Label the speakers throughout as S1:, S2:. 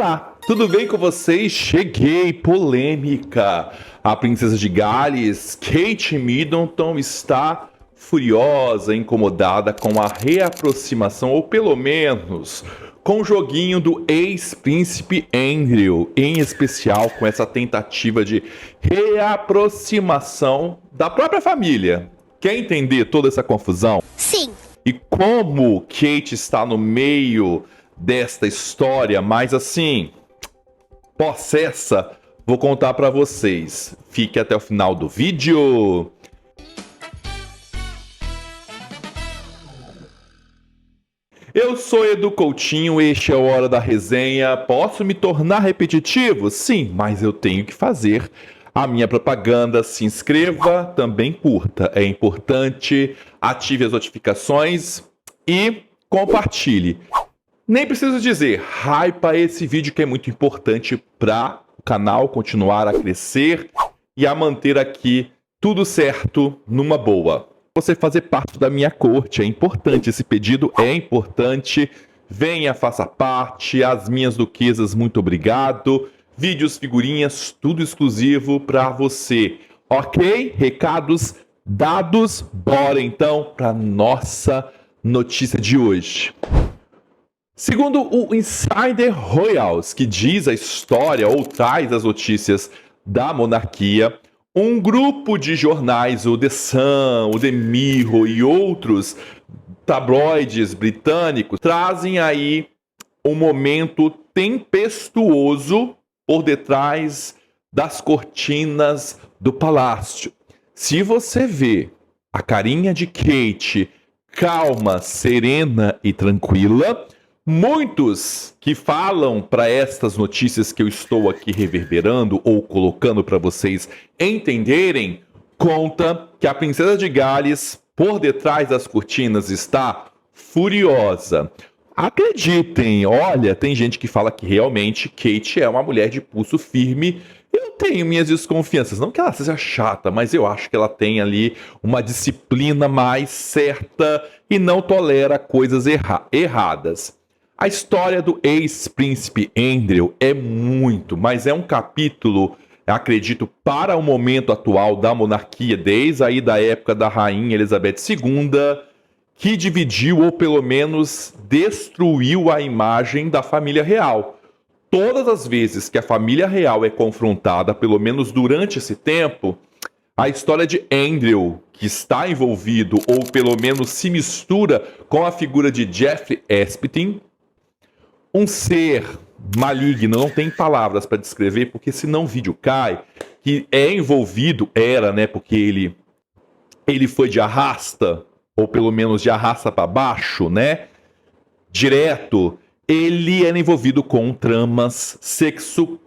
S1: Olá, tudo bem com vocês? Cheguei, polêmica. A princesa de Gales, Kate Middleton, está furiosa, incomodada com a reaproximação, ou pelo menos com o joguinho do ex-príncipe Andrew, em especial com essa tentativa de reaproximação da própria família. Quer entender toda essa confusão?
S2: Sim.
S1: E como Kate está no meio desta história, mas assim, possessa, vou contar pra vocês. Fique até o final do vídeo. Eu sou Edu Coutinho, este é o Hora da Resenha. Posso me tornar repetitivo? Sim, mas eu tenho que fazer a minha propaganda. Se inscreva, também curta, é importante. Ative as notificações e compartilhe. Nem preciso dizer, hypa esse vídeo que é muito importante para o canal continuar a crescer e a manter aqui tudo certo numa boa. Você fazer parte da minha corte é importante, esse pedido é importante. Venha, faça parte, as minhas duquesas, muito obrigado. Vídeos, figurinhas, tudo exclusivo para você. Ok? Recados dados, bora então para nossa notícia de hoje. Segundo o Insider Royals, que diz a história ou traz as notícias da monarquia, um grupo de jornais, o The Sun, o The Mirror e outros tabloides britânicos, trazem aí um momento tempestuoso por detrás das cortinas do palácio. Se você vê a carinha de Kate calma, serena e tranquila, muitos que falam para estas notícias que eu estou aqui reverberando ou colocando para vocês entenderem, conta que a princesa de Gales, por detrás das cortinas, está furiosa. Acreditem, olha, tem gente que fala que realmente Kate é uma mulher de pulso firme. Eu tenho minhas desconfianças, não que ela seja chata, mas eu acho que ela tem ali uma disciplina mais certa e não tolera coisas erradas. A história do ex-príncipe Andrew é muito, mas é um capítulo, acredito, para o momento atual da monarquia, desde aí da época da rainha Elizabeth II, que dividiu ou pelo menos destruiu a imagem da família real. Todas as vezes que a família real é confrontada, pelo menos durante esse tempo, a história de Andrew, que está envolvido ou pelo menos se mistura com a figura de Jeffrey Epstein, um ser maligno, não tem palavras para descrever, porque senão o vídeo cai, que é envolvido, era, né, porque ele foi de arrasta, ou pelo menos de arrasta para baixo, né, direto, ele era envolvido com tramas sexo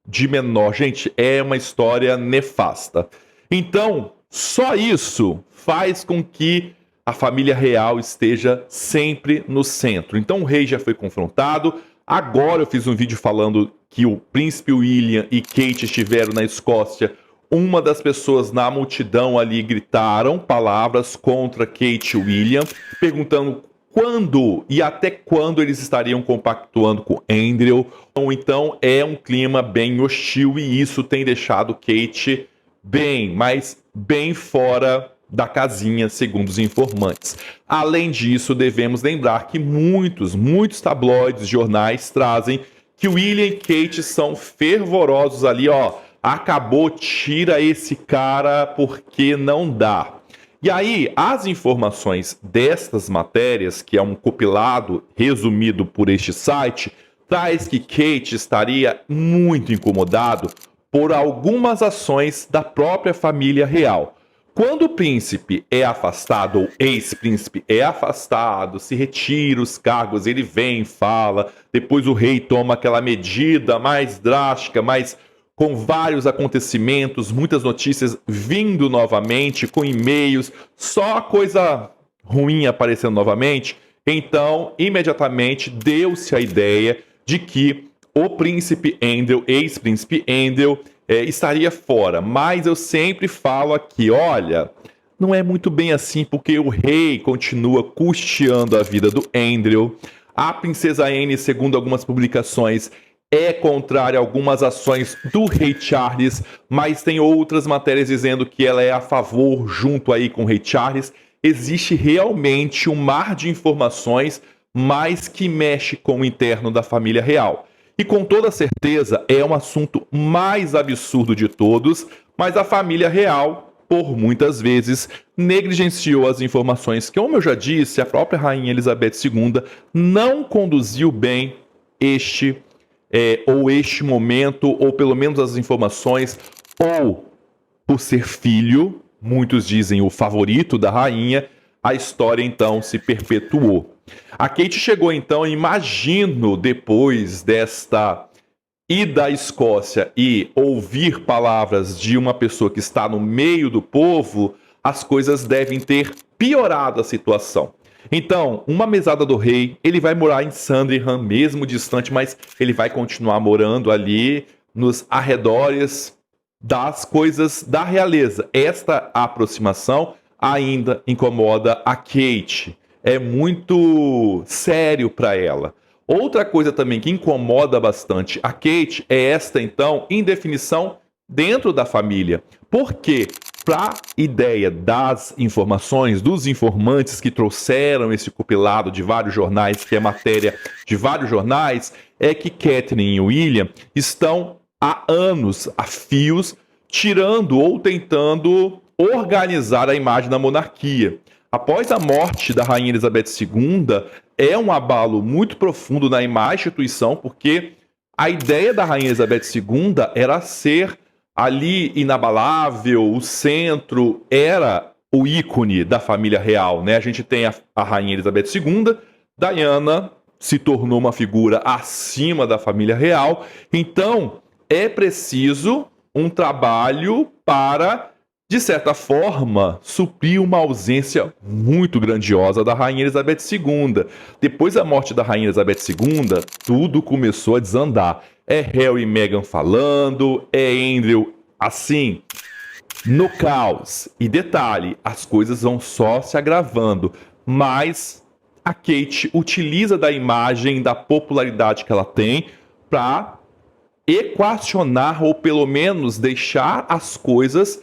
S1: de menor. Gente, é uma história nefasta. Então, só isso faz com que a família real esteja sempre no centro. Então o rei já foi confrontado. Agora eu fiz um vídeo falando que o príncipe William e Kate estiveram na Escócia. Uma das pessoas na multidão ali gritaram palavras contra Kate e William, perguntando quando e até quando eles estariam compactuando com Andrew. Então é um clima bem hostil e isso tem deixado Kate bem, mas bem fora da casinha, segundo os informantes. Além disso, devemos lembrar que muitos tabloides, jornais trazem que William e Kate são fervorosos ali, ó. Acabou, tira esse cara porque não dá. E aí, as informações destas matérias, que é um compilado resumido por este site, traz que Kate estaria muito incomodado por algumas ações da própria família real. Quando o príncipe é afastado, ou ex-príncipe é afastado, se retira os cargos, ele vem, fala, depois o rei toma aquela medida mais drástica, mas com vários acontecimentos, muitas notícias vindo novamente, com e-mails, só coisa ruim aparecendo novamente. Então, imediatamente deu-se a ideia de que o príncipe Andrew, ex-príncipe Andrew, estaria fora. Mas eu sempre falo aqui, olha, não é muito bem assim, porque o rei continua custeando a vida do Andrew. A princesa Anne, segundo algumas publicações, é contrária a algumas ações do rei Charles, mas tem outras matérias dizendo que ela é a favor junto aí com o rei Charles. Existe realmente um mar de informações, mas que mexe com o interno da família real. E com toda certeza é um assunto mais absurdo de todos, mas a família real, por muitas vezes, negligenciou as informações que, como eu já disse, a própria rainha Elizabeth II não conduziu bem este momento, ou pelo menos as informações, ou por ser filho, muitos dizem o favorito da rainha, a história então se perpetuou. A Kate chegou então, imagino, depois desta ida à Escócia e ouvir palavras de uma pessoa que está no meio do povo, as coisas devem ter piorado a situação. Então, uma mesada do rei, ele vai morar em Sandringham, mesmo distante, mas ele vai continuar morando ali nos arredores das coisas da realeza. Esta aproximação ainda incomoda a Kate. É muito sério para ela. Outra coisa também que incomoda bastante a Kate é esta, então, indefinição dentro da família. Por quê? Para a ideia das informações, dos informantes que trouxeram esse compilado de vários jornais, que é matéria de vários jornais, é que Catherine e William estão há anos, a fios, tirando ou tentando organizar a imagem da monarquia. Após a morte da rainha Elizabeth II, é um abalo muito profundo na imagem da instituição, porque a ideia da rainha Elizabeth II era ser ali inabalável, o centro, era o ícone da família real, né? A gente tem a rainha Elizabeth II, Diana se tornou uma figura acima da família real, então é preciso um trabalho para, de certa forma, suprir uma ausência muito grandiosa da rainha Elizabeth II. Depois da morte da rainha Elizabeth II, tudo começou a desandar. É Harry e Meghan falando, é Andrew assim, no caos. E detalhe, as coisas vão só se agravando, mas a Kate utiliza da imagem, da popularidade que ela tem, para equacionar ou pelo menos deixar as coisas,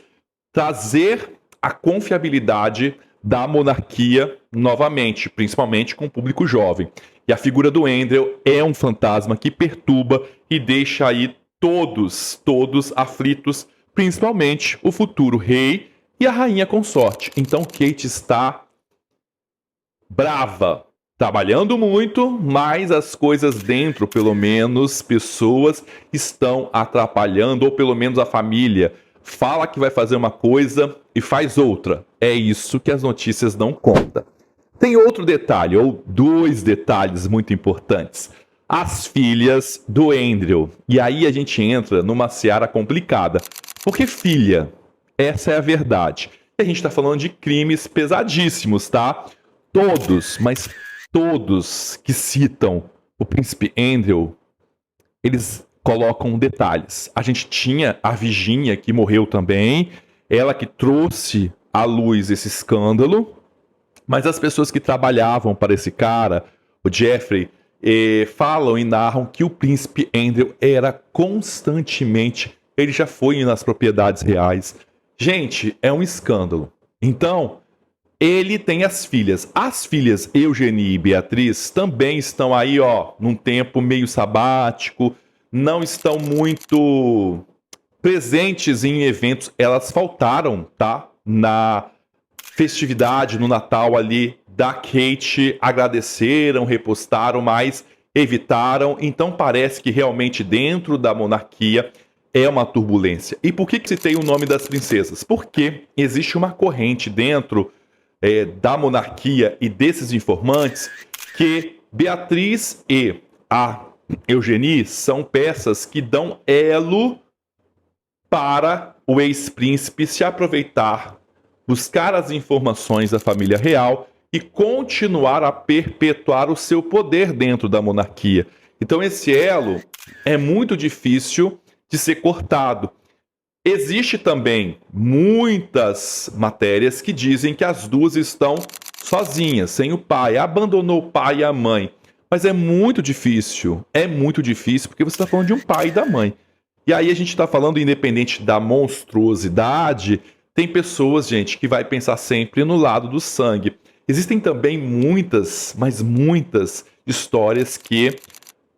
S1: trazer a confiabilidade da monarquia novamente, principalmente com o público jovem. E a figura do Andrew é um fantasma que perturba e deixa aí todos aflitos, principalmente o futuro rei e a rainha consorte. Então Kate está brava, trabalhando muito, mas as coisas dentro, pelo menos, pessoas estão atrapalhando, ou pelo menos a família fala que vai fazer uma coisa e faz outra. É isso que as notícias não contam. Tem outro detalhe, ou dois detalhes muito importantes. As filhas do Andrew. E aí a gente entra numa seara complicada. Porque filha, essa é a verdade. E a gente está falando de crimes pesadíssimos, tá? Todos, mas todos que citam o príncipe Andrew, eles colocam detalhes. A gente tinha a Virginia, que morreu também, ela que trouxe à luz esse escândalo, mas as pessoas que trabalhavam para esse cara, o Jeffrey, falam e narram que o príncipe Andrew era constantemente, ele já foi nas propriedades reais. Gente, é um escândalo. Então, ele tem as filhas. As filhas Eugenie e Beatriz também estão aí, ó, num tempo meio sabático, não estão muito presentes em eventos. Elas faltaram, tá? Na festividade, no Natal ali da Kate, agradeceram, repostaram, mas evitaram. Então parece que realmente dentro da monarquia é uma turbulência. E por que citei o nome das princesas? Porque existe uma corrente dentro da monarquia e desses informantes que Beatriz e a Eugenie são peças que dão elo para o ex-príncipe se aproveitar, buscar as informações da família real e continuar a perpetuar o seu poder dentro da monarquia. Então esse elo é muito difícil de ser cortado. Existe também muitas matérias que dizem que as duas estão sozinhas, sem o pai, abandonou o pai e a mãe. Mas é muito difícil porque você está falando de um pai e da mãe. E aí a gente está falando, independente da monstruosidade, tem pessoas, gente, que vai pensar sempre no lado do sangue. Existem também muitas, mas muitas histórias que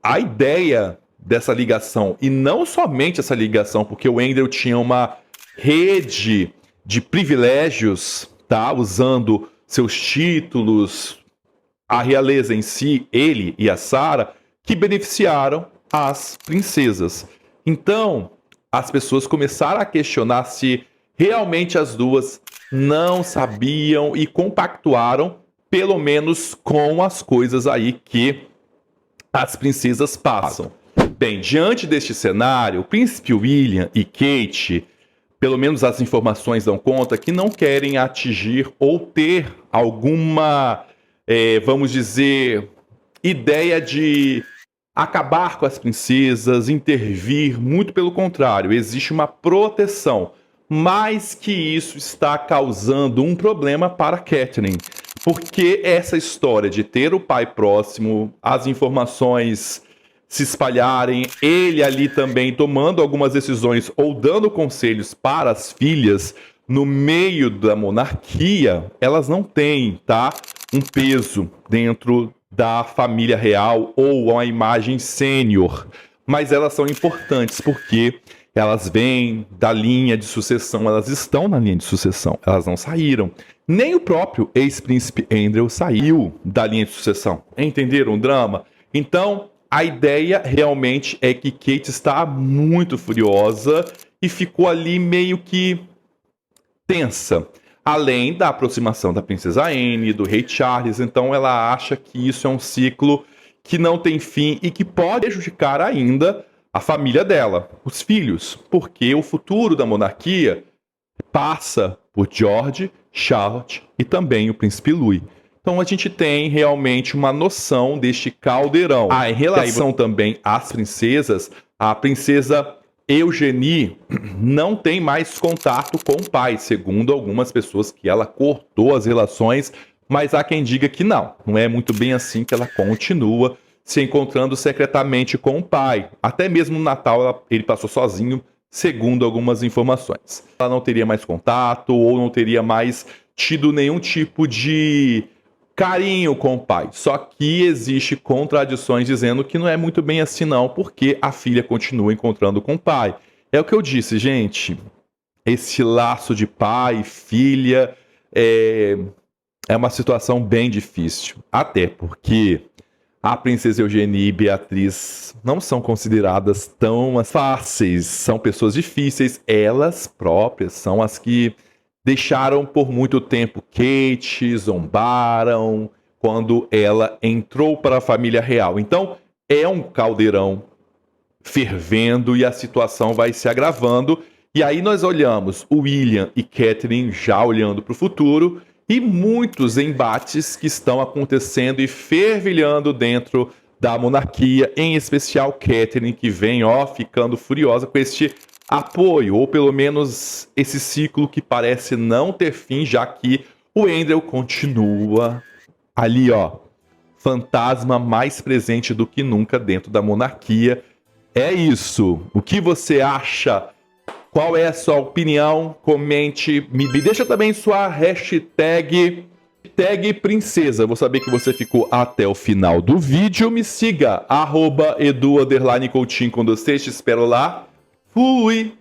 S1: a ideia dessa ligação, e não somente essa ligação, porque o Andrew tinha uma rede de privilégios, tá? Usando seus títulos, a realeza em si, ele e a Sarah, que beneficiaram as princesas. Então, as pessoas começaram a questionar se realmente as duas não sabiam e compactuaram, pelo menos com as coisas aí que as princesas passam. Bem, diante deste cenário, o príncipe William e Kate, pelo menos as informações dão conta, que não querem atingir ou ter alguma, vamos dizer, ideia de acabar com as princesas, intervir, muito pelo contrário, existe uma proteção, mas que isso está causando um problema para Catelyn, porque essa história de ter o pai próximo, as informações se espalharem, ele ali também tomando algumas decisões ou dando conselhos para as filhas no meio da monarquia, elas não têm, tá, um peso dentro da família real ou uma imagem sênior, mas elas são importantes porque elas vêm da linha de sucessão, elas estão na linha de sucessão, elas não saíram. Nem o próprio ex-príncipe Andrew saiu da linha de sucessão. Entenderam o drama? Então, a ideia realmente é que Kate está muito furiosa e ficou ali meio que tensa. Além da aproximação da princesa Anne e do rei Charles, então ela acha que isso é um ciclo que não tem fim e que pode prejudicar ainda a família dela, os filhos, porque o futuro da monarquia passa por George, Charlotte e também o príncipe Louis. Então a gente tem realmente uma noção deste caldeirão. Em relação também às princesas, a princesa Eugenie não tem mais contato com o pai, segundo algumas pessoas que ela cortou as relações, mas há quem diga que não é muito bem assim, que ela continua se encontrando secretamente com o pai. Até mesmo no Natal ele passou sozinho, segundo algumas informações. Ela não teria mais contato ou não teria mais tido nenhum tipo de carinho com o pai. Só que existe contradições dizendo que não é muito bem assim não, porque a filha continua encontrando com o pai. É o que eu disse, gente. Esse laço de pai e filha é uma situação bem difícil. Até porque a princesa Eugenie e Beatriz não são consideradas tão fáceis. São pessoas difíceis. Elas próprias são as que deixaram por muito tempo Kate, zombaram quando ela entrou para a família real. Então, é um caldeirão fervendo e a situação vai se agravando. E aí nós olhamos o William e Catelyn já olhando para o futuro e muitos embates que estão acontecendo e fervilhando dentro da monarquia, em especial Catelyn, que vem ficando furiosa com este apoio, ou pelo menos esse ciclo que parece não ter fim, já que o Andrew continua ali, fantasma mais presente do que nunca dentro da monarquia. É isso. O que você acha? Qual é a sua opinião? Comente, me deixa também sua hashtag princesa. Vou saber que você ficou até o final do vídeo. Me siga, @edu_coutinho com 2 T's, te espero lá. Fui!